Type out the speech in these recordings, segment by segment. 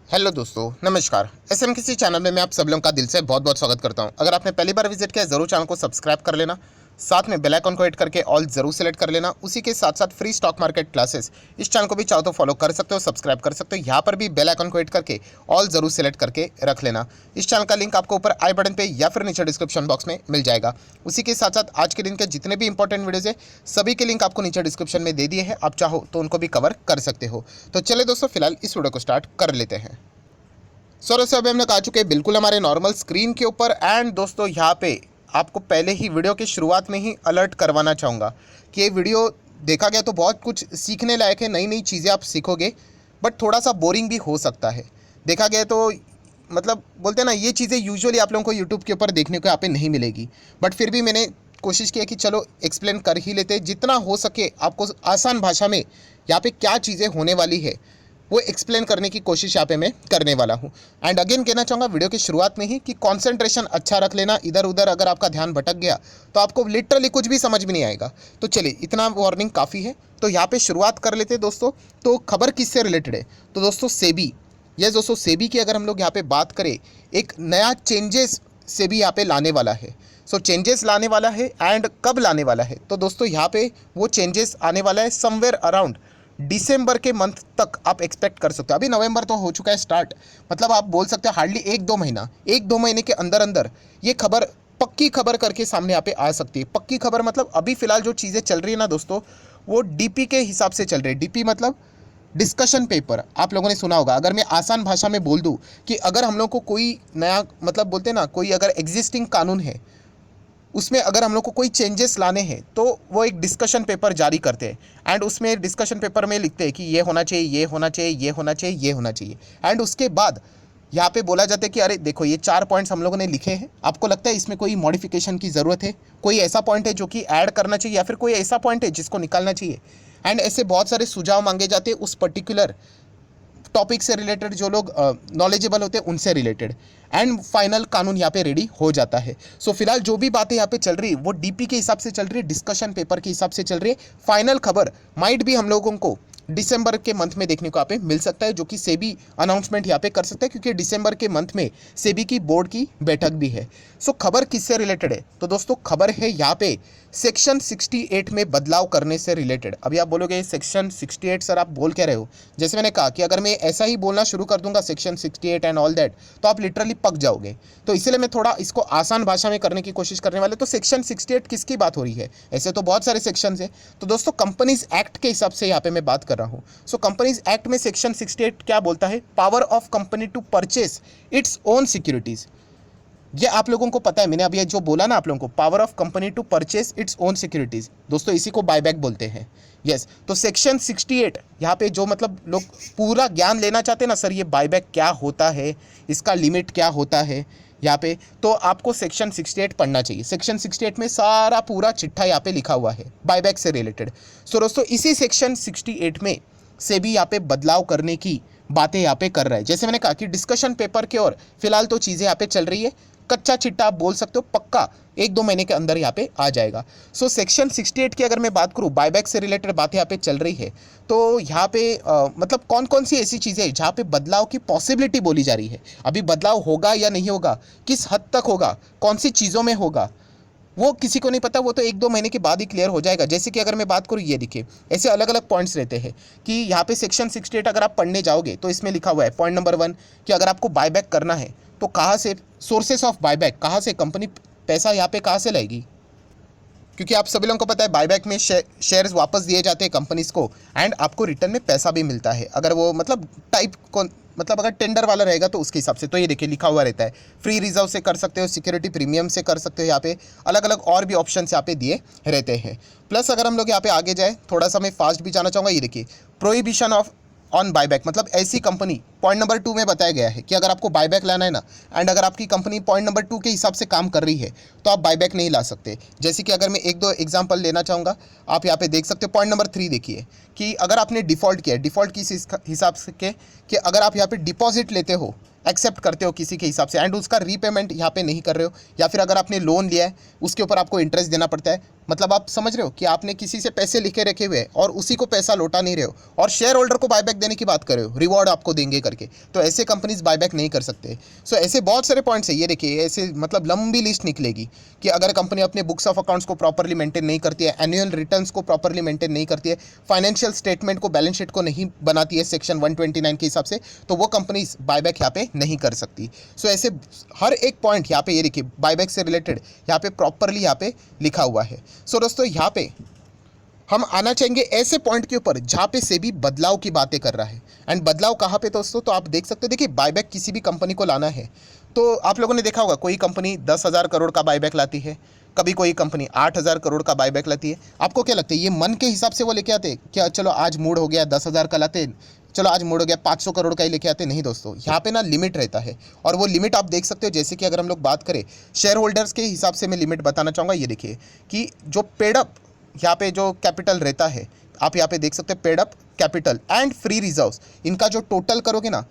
Hello दोस्तों, नमस्कार। SMKC channel में मैं आप सब लोगों का दिल से बहुत बहुत स्वागत करता हूं। अगर आपने पहली बार विजिट किया है, ज़रूर चैनल को सब्सक्राइब कर लेना। साथ में बेल आइकन को हिट करके ऑल ज़रूर सेलेक्ट कर लेना। उसी के साथ साथ फ्री स्टॉक मार्केट क्लासेस इस चैनल को भी चाहो तो फॉलो कर सकते हो, सब्सक्राइब कर सकते हो। यहाँ पर भी बेल आइकन को हिट करके ऑल ज़रूर सेलेक्ट करके रख लेना। इस चैनल का लिंक आपको ऊपर आई बटन पर या फिर नीचे डिस्क्रिप्शन बॉक्स में मिल जाएगा। उसी के साथ साथ आज के दिन के जितने भी इंपॉर्टेंट वीडियोज़ है सभी के लिंक आपको नीचे डिस्क्रिप्शन में दे दिए हैं। आप चाहो तो उनको भी कवर कर सकते हो। तो चले दोस्तों, फिलहाल इस वीडियो को स्टार्ट कर लेते हैं। दोस्तों अभी हम लोग आ चुके हैं बिल्कुल हमारे नॉर्मल स्क्रीन के ऊपर। एंड दोस्तों यहाँ पे आपको पहले ही वीडियो की शुरुआत में ही अलर्ट करवाना चाहूँगा कि ये वीडियो देखा गया तो बहुत कुछ सीखने लायक है, नई नई चीज़ें आप सीखोगे, बट थोड़ा सा बोरिंग भी हो सकता है। देखा गया तो मतलब बोलते हैं ना, ये चीज़ें यूजुअली आप लोगों को यूट्यूब के ऊपर देखने को यहाँ पे नहीं मिलेगी, बट फिर भी मैंने कोशिश की है कि चलो एक्सप्लेन कर ही लेते, जितना हो सके आपको आसान भाषा में यहाँ पे क्या चीज़ें होने वाली है वो एक्सप्लेन करने की कोशिश यहाँ पे मैं करने वाला हूँ। एंड अगेन कहना चाहूँगा वीडियो की शुरुआत में ही कि कंसंट्रेशन अच्छा रख लेना। इधर उधर अगर आपका ध्यान भटक गया तो आपको लिटरली कुछ भी समझ में नहीं आएगा। तो चलिए, इतना वार्निंग काफ़ी है। तो यहाँ पे शुरुआत कर लेते हैं दोस्तों। तो खबर किससे रिलेटेड है? तो दोस्तों सेबी, यस दोस्तों, सेबी की अगर हम लोग यहाँ पे बात करें, एक नया चेंजेस सेबी यहाँ पे लाने वाला है। सो चेंजेस लाने वाला है। एंड कब लाने वाला है? तो दोस्तों यहाँ पे वो चेंजेस आने वाला है समवेयर अराउंड दिसंबर के मंथ तक आप एक्सपेक्ट कर सकते हो। अभी नवंबर तो हो चुका है स्टार्ट, मतलब आप बोल सकते हो हार्डली एक दो महीने के अंदर अंदर ये खबर, पक्की खबर करके सामने यहाँ पे आ सकती है। पक्की खबर मतलब अभी फिलहाल जो चीज़ें चल रही है ना दोस्तों, वो डीपी के हिसाब से चल रही है। डीपी मतलब डिस्कशन पेपर, आप लोगों ने सुना होगा। अगर मैं आसान भाषा में बोल दूं कि अगर हम लोग को कोई नया, मतलब बोलते हैं ना, कोई अगर एग्जिस्टिंग कानून है उसमें अगर हम लोग को कोई चेंजेस लाने हैं तो वो एक डिस्कशन पेपर जारी करते हैं। एंड उसमें डिस्कशन पेपर में लिखते हैं कि ये होना चाहिए, ये होना चाहिए, ये होना चाहिए, ये होना चाहिए। एंड उसके बाद यहाँ पे बोला जाता है कि अरे देखो, ये 4 पॉइंट्स हम लोगों ने लिखे हैं, आपको लगता है इसमें कोई मॉडिफिकेशन की ज़रूरत है, कोई ऐसा पॉइंट है जो कि ऐड करना चाहिए, या फिर कोई ऐसा पॉइंट है जिसको निकालना चाहिए। एंड ऐसे बहुत सारे सुझाव मांगे जाते हैं उस पर्टिकुलर टॉपिक से रिलेटेड, जो लोग नॉलेजेबल होते हैं उनसे रिलेटेड। एंड फाइनल कानून यहाँ पे रेडी हो जाता है। सो फिलहाल जो भी बातें यहाँ पे चल रही है वो डीपी के हिसाब से चल रही है, डिस्कशन पेपर के हिसाब से चल रही है। फाइनल खबर माइट भी हम लोगों को दिसंबर के मंथ में देखने को यहाँ पे मिल सकता है, जो कि सेबी अनाउंसमेंट यहाँ पे कर सकता है, क्योंकि दिसंबर के मंथ में सेबी की बोर्ड की बैठक भी है। सो खबर किससे रिलेटेड है? तो दोस्तों खबर है यहाँ पे सेक्शन 68 में बदलाव करने से रिलेटेड। अभी आप बोलोगे सेक्शन 68 सर आप बोल क्या रहे हो? जैसे मैंने कहा कि अगर मैं ऐसा ही बोलना शुरू कर दूंगा सेक्शन 68 एंड ऑल दैट, तो आप लिटरली पक जाओगे। तो इसीलिए मैं थोड़ा इसको आसान भाषा में करने की कोशिश करने वाले। तो सेक्शन 68 किसकी बात हो रही है? ऐसे तो बहुत सारे सेक्शन है। तो दोस्तों कंपनीज एक्ट के हिसाब से यहाँ पे मैं बात कर रहा हूँ। सो कंपनीज एक्ट में सेक्शन 68 क्या बोलता है? Power of company to purchase its own securities. ये आप लोगों को पता है, मैंने अभी जो बोला ना आप लोगों को, power of company to purchase its own securities, दोस्तों इसी को बायबैक बोलते हैं। यस, तो सेक्शन 68 यहाँ पे जो, मतलब लोग पूरा ज्ञान लेना चाहते हैं ना, सर ये बायबैक क्या होता है, इसका लिमिट क्या होता है यहाँ पे, तो आपको सेक्शन 68 पढ़ना चाहिए। सेक्शन 68 में सारा पूरा चिट्ठा यहाँ पे लिखा हुआ है बायबैक से रिलेटेड। सो दोस्तों इसी सेक्शन 68 में से भी यहाँ पे बदलाव करने की बातें यहाँ पे कर रहा है। जैसे मैंने कहा कि डिस्कशन पेपर के और फिलहाल तो चीज़ें यहाँ पे चल रही है, कच्चा चिट्टा आप बोल सकते हो, पक्का एक दो महीने के अंदर यहाँ पे आ जाएगा। सो सेक्शन 68 की अगर मैं बात करूँ, बायबैक से रिलेटेड बातें यहाँ पे चल रही है। तो यहाँ पे मतलब कौन कौन सी ऐसी चीज़ें हैं जहाँ पे बदलाव की पॉसिबिलिटी बोली जा रही है? अभी बदलाव होगा या नहीं होगा, किस हद तक होगा, कौन सी चीज़ों में होगा, वो किसी को नहीं पता। वो तो एक दो महीने के बाद ही क्लियर हो जाएगा। जैसे कि अगर मैं बात करूँ, ये देखिए ऐसे अलग अलग पॉइंट्स रहते हैं कि यहाँ पे सेक्शन 68 अगर आप पढ़ने जाओगे तो इसमें लिखा हुआ है पॉइंट नंबर 1 कि अगर आपको बायबैक करना है तो कहाँ से, सोर्सेस ऑफ बायबैक, कहाँ से कंपनी पैसा यहाँ पे कहाँ से लाएगी? क्योंकि आप सभी लोगों को पता है बायबैक में शेयर्स वापस दिए जाते हैं कंपनीज को, एंड आपको रिटर्न में पैसा भी मिलता है। अगर वो मतलब टाइप को, मतलब अगर टेंडर वाला रहेगा तो उसके हिसाब से। तो ये देखिए लिखा हुआ रहता है, फ्री रिजर्व से कर सकते हो, सिक्योरिटी प्रीमियम से कर सकते हो, यहाँ पे अलग अलग और भी ऑप्शन यहाँ पे दिए रहते हैं। प्लस अगर हम लोग यहाँ पे आगे जाए, थोड़ा सा मैं फास्ट भी जाना चाहूँगा, ये देखिए प्रोहिबिशन ऑफ ऑन बायबैक, मतलब ऐसी कंपनी, पॉइंट नंबर 2 में बताया गया है कि अगर आपको बायबैक लाना है ना, एंड अगर आपकी कंपनी पॉइंट नंबर 2 के हिसाब से काम कर रही है तो आप बायबैक नहीं ला सकते। जैसे कि अगर मैं एक दो एग्जांपल लेना चाहूँगा, आप यहाँ पे देख सकते हो। पॉइंट नंबर 3 देखिए कि अगर आपने डिफ़ॉल्ट किया, डिफ़ॉल्ट किस हिसाब से के कि अगर आप यहाँ पे डिपॉजिट लेते हो एक्सेप्ट करते हो किसी के हिसाब से एंड उसका रीपेमेंट यहाँ पे नहीं कर रहे हो, या फिर अगर आपने लोन लिया है उसके ऊपर आपको इंटरेस्ट देना पड़ता है, मतलब आप समझ रहे हो कि आपने किसी से पैसे लिखे रखे हुए हैं और उसी को पैसा लौटा नहीं रहे हो और शेयर होल्डर को बायबैक देने की बात कर रहे हो, रिवॉर्ड आपको देंगे करके, तो ऐसे कंपनीज बायबैक नहीं कर सकते। सो ऐसे बहुत सारे पॉइंट्स है, ये देखिए ऐसे मतलब लंबी लिस्ट निकलेगी कि अगर कंपनी अपने बुक्स ऑफ अकाउंट्स को प्रॉपरली मेंटेन नहीं करती है, एनुअल रिटर्न्स को प्रॉपरली मेंटेन नहीं करती है, फाइनेंशियल स्टेटमेंट को, बैलेंस शीट को नहीं बनाती है सेक्शन 129 के हिसाब से, तो वो कंपनीज बायबैक यहाँ पे नहीं कर सकती। सो ऐसे हर एक पॉइंट यहाँ पे ये देखिए बायबैक से रिलेटेड यहाँ पे प्रॉपरली यहाँ पे लिखा हुआ है। सो दोस्तों यहाँ पे हम आना चाहेंगे ऐसे पॉइंट के ऊपर जहाँ पे सेबी बदलाव की बातें कर रहा है। एंड बदलाव कहाँ पे दोस्तों, तो आप देख सकते हो, देखिए बायबैक किसी भी कंपनी को लाना है तो आप लोगों ने देखा होगा कोई कंपनी 10,000 करोड़ का बायबैक लाती है, कभी कोई कंपनी 8,000 करोड़ का बायबैक लाती है। आपको क्या लगता है ये मन के हिसाब से वो लेके आते क्या, चलो आज मूड हो गया 10,000 का लाते, चलो आज मूड हो गया 500 करोड़ का ही लेके आते? नहीं दोस्तों, यहाँ पे ना लिमिट रहता है और वो लिमिट आप देख सकते हो। जैसे कि अगर हम लोग बात करें शेयर होल्डर्स के हिसाब से मैं लिमिट बताना चाहूँगा, ये देखिए कि जो पेड अप यहाँ पे जो कैपिटल रहता है, आप यहाँ पे देख सकते हैं paid up capital and free reserves, इनका जो टोटल करोगे ना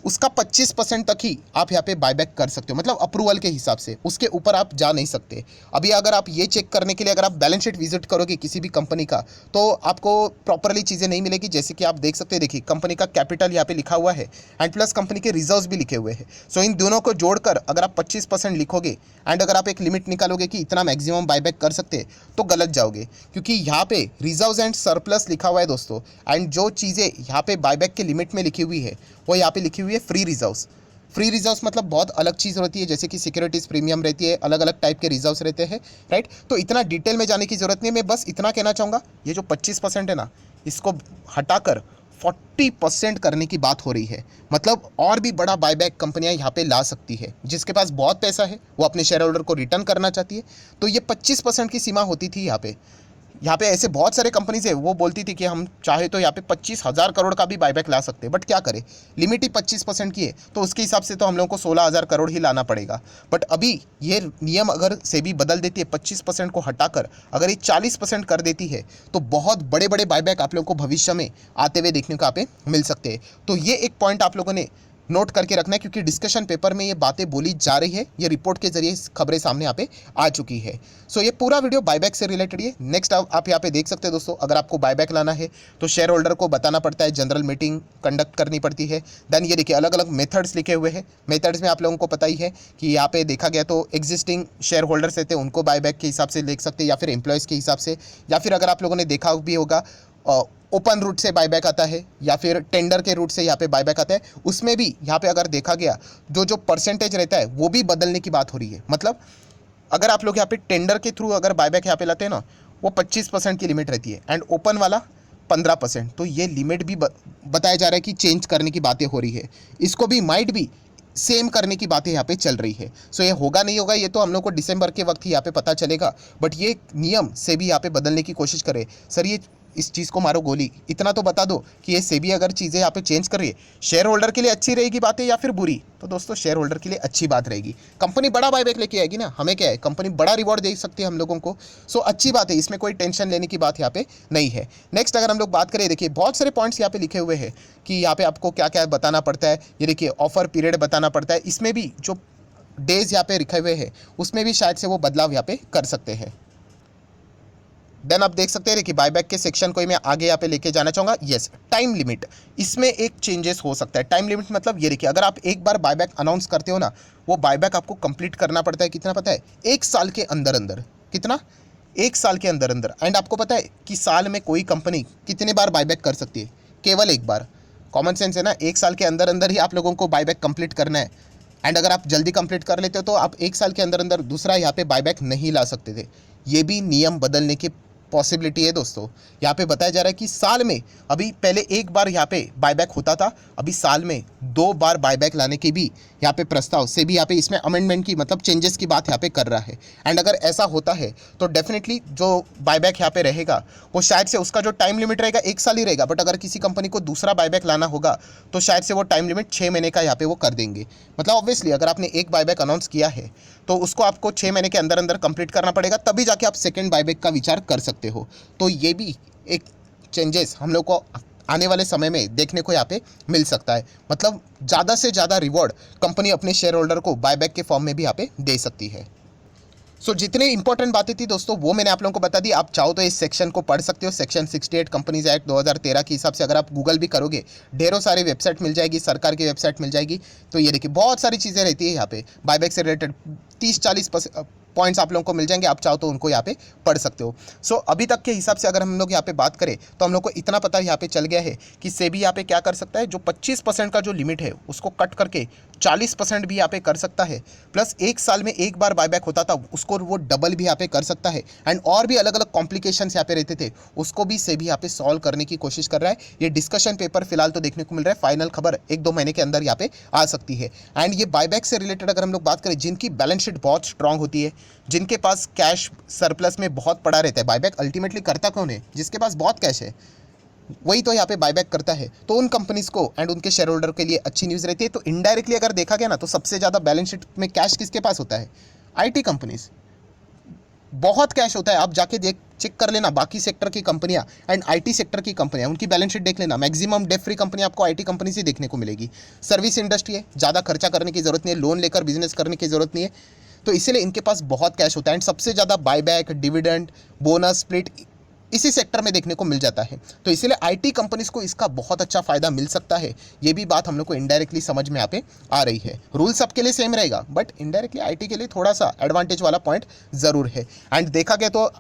उसका 25% तक ही आप यहाँ पे बायबैक कर सकते हो, मतलब अप्रूवल के हिसाब से, उसके ऊपर आप जा नहीं सकते। अभी अगर आप ये चेक करने के लिए अगर आप बैलेंस शीट विजिट करोगे किसी भी कंपनी का तो आपको प्रॉपरली चीज़ें नहीं मिलेगी। जैसे कि आप देख सकते हैं, देखिए कंपनी का कैपिटल यहाँ पे लिखा हुआ है एंड प्लस कंपनी के रिजर्व्स भी लिखे हुए हैं। सो इन दोनों को जोड़कर अगर आप 25% लिखोगे एंड अगर आप एक लिमिट निकालोगे कि इतना मैक्सिमम बायबैक कर सकते हैं तो गलत जाओगे, क्योंकि यहाँ पे रिजर्व्स एंड सरप्लस लिखा हुआ है दोस्तों। एंड जो चीज़ें यहाँ पे बायबैक के लिमिट में लिखी हुई है वो यहाँ पे लिखी हुई है फ्री रिजर्व्स। फ्री रिजर्व्स मतलब बहुत अलग चीज़ होती है, जैसे कि सिक्योरिटीज़ प्रीमियम रहती है, अलग अलग टाइप के रिजर्व्स रहते हैं, राइट। तो इतना डिटेल में जाने की ज़रूरत नहीं है, मैं बस इतना कहना चाहूँगा ये जो 25% है ना इसको हटाकर 40% करने की बात हो रही है। मतलब और भी बड़ा बायबैक कंपनियां यहाँ पे ला सकती है, जिसके पास बहुत पैसा है वो अपने शेयर होल्डर को रिटर्न करना चाहती है, तो ये 25% की सीमा होती थी यहाँ पे ऐसे बहुत सारे कंपनीज है वो बोलती थी कि हम चाहे तो यहाँ पे 25,000 करोड़ का भी बायबैक ला सकते हैं, बट क्या करें लिमिट ही 25% की है, तो उसके हिसाब से तो हम लोगों को 16,000 करोड़ ही लाना पड़ेगा। बट अभी ये नियम अगर सेबी बदल देती है 25% को हटाकर अगर ये 40% कर देती है तो बहुत बड़े बड़े बायबैक आप लोगों को भविष्य में आते हुए देखने को यहाँ पे मिल सकते हैं। तो ये एक पॉइंट आप लोगों ने नोट करके रखना है, क्योंकि डिस्कशन पेपर में ये बातें बोली जा रही है, ये रिपोर्ट के जरिए खबरें सामने यहाँ पे आ चुकी है। सो ये पूरा वीडियो बायबैक से रिलेटेड है। नेक्स्ट आप यहाँ पे देख सकते हैं दोस्तों, अगर आपको बायबैक लाना है तो शेयर होल्डर को बताना पड़ता है, जनरल मीटिंग कंडक्ट करनी पड़ती है। देन ये देखिए अलग अलग मेथड्स लिखे हुए हैं, मेथड्स में आप लोगों को पता ही है कि यहाँ पे देखा गया तो एग्जिस्टिंग शेयर होल्डर्स रहते हैं उनको बायबैक के हिसाब से देख सकते हैं, या फिर एम्प्लॉयज़ के हिसाब से, या फिर अगर आप लोगों ने देखा भी होगा ओपन रूट से बायबैक आता है या फिर टेंडर के रूट से यहाँ पे बायबैक आता है। उसमें भी यहाँ पे अगर देखा गया जो परसेंटेज रहता है वो भी बदलने की बात हो रही है। मतलब अगर आप लोग यहाँ पे टेंडर के थ्रू अगर बायबैक यहाँ पे लाते हैं ना वो 25% की लिमिट रहती है एंड ओपन वाला 15%, तो ये लिमिट भी बताया जा रहा है कि चेंज करने की बातें हो रही है, इसको भी माइट भी सेम करने की बातें यहाँ पे चल रही है। सो ये होगा नहीं होगा ये तो हम लोग को दिसंबर के वक्त ही यहाँ पे पता चलेगा, बट ये नियम से भी यहाँ पे बदलने की कोशिश करे। सर ये इस चीज़ को मारो गोली, इतना तो बता दो कि ये सेबी अगर चीज़ें यहाँ पे चेंज कर रही है शेयर होल्डर के लिए अच्छी रहेगी बातें या फिर बुरी, तो दोस्तों शेयर होल्डर के लिए अच्छी बात रहेगी। कंपनी बड़ा बायबैक लेके आएगी ना, हमें क्या है, कंपनी बड़ा रिवॉर्ड दे सकती है हम लोगों को। सो अच्छी बात है, इसमें कोई टेंशन लेने की बात यहाँ पे नहीं है। नेक्स्ट अगर हम लोग बात करें, देखिए बहुत सारे पॉइंट्स यहाँ पे लिखे हुए हैं कि यहाँ पे आपको क्या क्या बताना पड़ता है। ये देखिए ऑफर पीरियड बताना पड़ता है, इसमें भी जो डेज यहाँ पे लिखे हुए हैं उसमें भी शायद से वो बदलाव यहाँ पे कर सकते हैं। देन आप देख सकते हैं कि बायबैक के सेक्शन को मैं आगे यहाँ पे लेके जाना चाहूँगा। यस, टाइम लिमिट, इसमें एक चेंजेस हो सकता है। टाइम लिमिट मतलब ये देखिए अगर आप एक बार बायबैक अनाउंस करते हो ना, वो बायबैक आपको कंप्लीट करना पड़ता है, कितना पता है, 1 साल के अंदर अंदर। कितना? 1 साल के अंदर अंदर। एंड आपको पता है कि साल में कोई कंपनी कितने बार बायबैक कर सकती है? केवल 1 बार। कॉमन सेंस है ना, 1 साल के अंदर अंदर ही आप लोगों को बायबैक कंप्लीट करना है। एंड अगर आप जल्दी कंप्लीट कर लेते हो तो आप 1 साल के अंदर अंदर दूसरा यहाँ पे बायबैक नहीं ला सकते थे। ये भी नियम बदलने की पॉसिबिलिटी है दोस्तों। यहाँ पे बताया जा रहा है कि साल में, अभी पहले 1 बार यहाँ पे बायबैक होता था, अभी साल में 2 बार बायबैक लाने की भी यहाँ पे प्रस्ताव से भी यहाँ पे इसमें अमेंडमेंट की मतलब चेंजेस की बात यहाँ पे कर रहा है। एंड अगर ऐसा होता है तो डेफिनेटली जो बायबैक यहाँ पे रहेगा वो शायद से उसका जो टाइम लिमिट रहेगा 1 साल ही रहेगा, बट अगर किसी कंपनी को दूसरा बायबैक लाना होगा तो शायद से वो टाइम लिमिट 6 महीने का यहाँ पे वो कर देंगे। मतलब ऑब्वियसली अगर आपने एक बायबैक अनाउंस किया है तो उसको आपको 6 महीने के अंदर अंदर कंप्लीट करना पड़ेगा, तभी जाके आप सेकेंड बायबैक का विचार कर सकते हो। तो ये भी एक चेंजेस हम लोग को आने वाले समय में देखने को यहाँ पे मिल सकता है। मतलब ज़्यादा से ज़्यादा रिवॉर्ड कंपनी अपने शेयर होल्डर को बायबैक के फॉर्म में भी यहाँ पे दे सकती है। सो जितने इंपॉर्टेंट बातें थी दोस्तों वो मैंने आप लोगों को बता दी। आप चाहो तो इस सेक्शन को पढ़ सकते हो। सेक्शन 68 कंपनीज एक्ट 2013 के हिसाब से अगर आप गूगल भी करोगे ढेरों सारी वेबसाइट मिल जाएगी, सरकार की वेबसाइट मिल जाएगी। तो ये देखिए बहुत सारी चीज़ें रहती है यहाँ पे बायबैक से रिलेटेड 30-40 पॉइंट्स आप लोगों को मिल जाएंगे। आप चाहो तो उनको यहाँ पे पढ़ सकते हो। सो अभी तक के हिसाब से अगर हम लोग यहाँ पे बात करें तो हम लोग को इतना पता यहाँ पे चल गया है कि सेबी यहाँ पे क्या कर सकता है, जो 25% का जो लिमिट है उसको कट करके 40% भी यहाँ पे कर सकता है। प्लस एक साल में एक बार बायबैक होता था उसको वो डबल भी यहाँ पे कर सकता है। एंड और भी अलग अलग कॉम्प्लिकेशंस यहाँ पे रहते थे उसको भी सेबी यहाँ पे सॉल्व करने की कोशिश कर रहा है। ये डिस्कशन पेपर फिलहाल तो देखने को मिल रहा है, फाइनल खबर 1-2 महीने के अंदर यहाँ पे आ सकती है। एंड ये बायबैक से रिलेटेड अगर हम लोग बात करें, जिनकी बैलेंस शीट बहुत स्ट्रांग होती है, जिनके पास कैश सरप्लस में बहुत पड़ा रहता है, बायबैक अल्टीमेटली करता कौन है? जिसके पास बहुत कैश है वही तो यहाँ पे बायबैक करता है। तो उन कंपनीज को एंड उनके शेयर होल्डर के लिए अच्छी न्यूज़ रहती है। तो इनडायरेक्टली अगर देखा गया ना तो सबसे ज़्यादा बैलेंस शीट में कैश किसके पास होता है? आईटी कंपनीज, बहुत कैश होता है। आप जाके चेक कर लेना बाकी सेक्टर की कंपनियां एंड आईटी सेक्टर की कंपनियां, उनकी बैलेंस शीट देख लेना। मैक्सिमम डेट फ्री कंपनी आपको आईटी कंपनी से देखने को मिलेगी। सर्विस इंडस्ट्री है, ज़्यादा खर्चा करने की जरूरत नहीं है, लोन लेकर बिजनेस करने की जरूरत नहीं है, तो इसीलिए इनके पास बहुत कैश होता है। एंड सबसे ज़्यादा बायबैक, डिविडेंड, बोनस, स्प्लिट इसी सेक्टर में देखने को मिल जाता है। तो इसीलिए आईटी कंपनीज को इसका बहुत अच्छा फायदा मिल सकता है। ये भी बात हम लोग को इनडायरेक्टली समझ में यहाँ पे आ रही है। रूल सबके लिए सेम रहेगा बट इनडायरेक्टली आईटी के लिए थोड़ा सा एडवांटेज वाला पॉइंट ज़रूर है। एंड देखा गया तो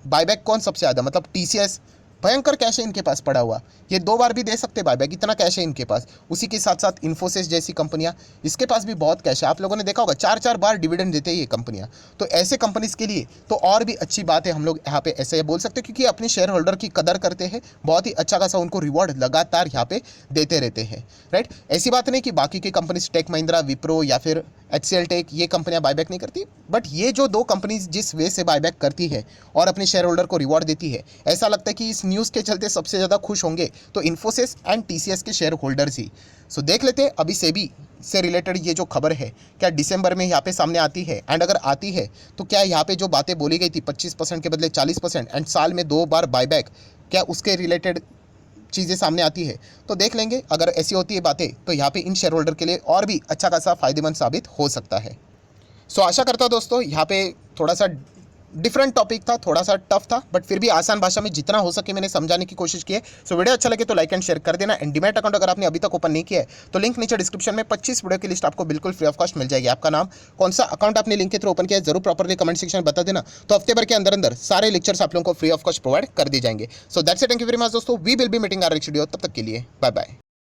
बायबैक कौन सबसे ज़्यादा, मतलब टीसीएस भयंकर कैश है इनके पास पड़ा हुआ, ये 2 बार भी दे सकते बायबैक, इतना कैश है इनके पास। उसी के साथ साथ इन्फोसिस जैसी कंपनियां, इसके पास भी बहुत कैश है। आप लोगों ने देखा होगा 4-4 बार डिविडेंड देते हैं ये कंपनियां। तो ऐसे कंपनीज के लिए तो और भी अच्छी बात है, हम लोग यहाँ पे ऐसे बोल सकते हैं, क्योंकि अपने शेयर होल्डर की कदर करते हैं, बहुत ही अच्छा खासा उनको रिवॉर्ड लगातार यहाँ पे देते रहते हैं, राइट। ऐसी बात नहीं कि बाकी की कंपनीज टेक महिंद्रा, विप्रो या फिर HCL टेक, ये कंपनियां बायबैक नहीं करती, बट ये जो 2 कंपनीज जिस वे से बायबैक करती है और अपने शेयर होल्डर को रिवॉर्ड देती है, ऐसा लगता है कि इस न्यूज़ के चलते सबसे ज़्यादा खुश होंगे तो इन्फोसिस एंड TCS के शेयर होल्डर्स ही। सो देख लेते हैं अभी सेबी से रिलेटेड ये जो खबर है क्या दिसंबर में यहाँ पे सामने आती है, एंड अगर आती है तो क्या यहाँ पे जो बातें बोली गई थी 25% के बदले 40% एंड साल में 2 बार बायबैक, क्या उसके रिलेटेड चीज़ें सामने आती है? तो देख लेंगे। अगर ऐसी होती है बातें तो यहाँ पे इन शेयर होल्डर के लिए और भी अच्छा खासा फायदेमंद साबित हो सकता है। सो आशा करता हूँ दोस्तों यहाँ पे थोड़ा सा डिफरेंट टॉपिक था, थोड़ा सा टफ था, बट फिर भी आसान भाषा में जितना हो सके मैंने समझाने की कोशिश की है। सो वीडियो अच्छा लगे तो लाइक एंड शेयर कर देना। एंड डीमैट अकाउंट अगर आपने अभी तक ओपन नहीं किया है तो लिंक नीचे डिस्क्रिप्शन में 25 वीडियो की लिस्ट आपको बिल्कुल फ्री ऑफ कॉस्ट मिल जाएगी। आपका नाम, कौन सा अकाउंट आपने लिंक के थ्रू ओपन किया है जरूर प्रॉपरली कमेंट सेक्शन में बता देना। तो हफ्ते भर के अंदर अंदर सारे लेक्चर्स आप लोगों को फ्री ऑफ कॉस्ट प्रोवाइड कर दी जाएंगे। So that's it, thank you very much दोस्तों, we will be meeting our next video. तब तक के लिए बाय बाय।